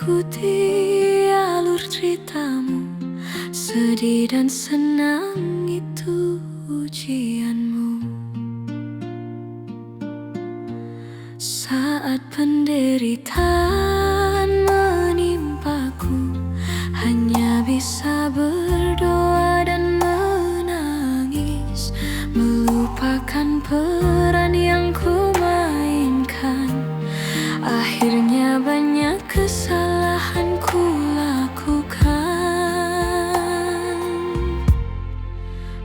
mengikuti alur ceritamu. Sedih dan senang itu ujianmu. Saat penderitaan menimpaku, hanya bisa berdoa dan menangis, melupakan peran yang ku mainkan. Akhirnya banyak kesalahan ku lakukan.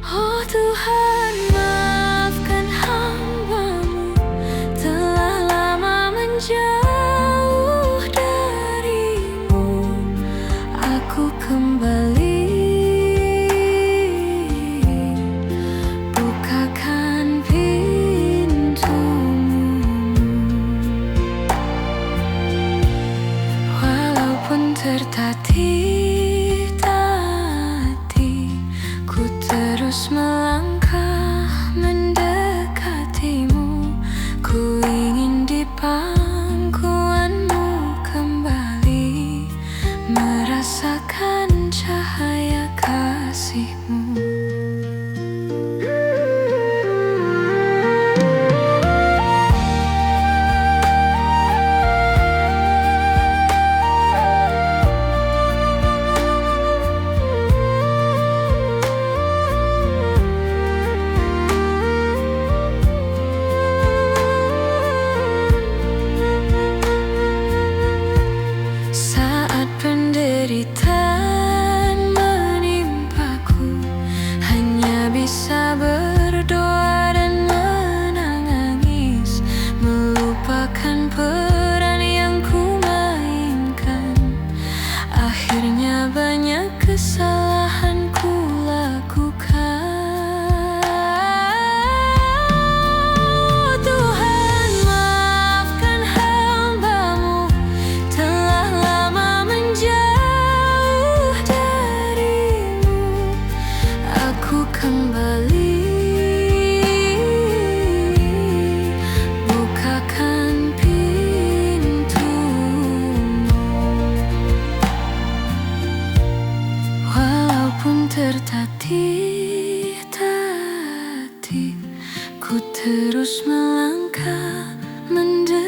Oh Tuhan, maafkan hamba-Mu, telah lama menjauh dari-Mu. Aku kembali, bukakan pintu-Mu. Walaupun tertatih-tatih, ku terus melangkah mendekati-Mu. Ku ingin di pangkuan-Mu kembali, merasakan cahaya kasih-Mu. Saat penderitaan menimpaku, hanya bisa berdoa dan menangis, melupakan peran yang ku mainkan. Akhirnya banyak kesalahan ku lakukan. Oh Tuhan, maafkan hamba-Mu, telah lama menjauh dari-Mu. Aku kembali, bukakan pintu-Mu. Walaupun tertatih-tatih, ku terus melangkah mendekati-Mu.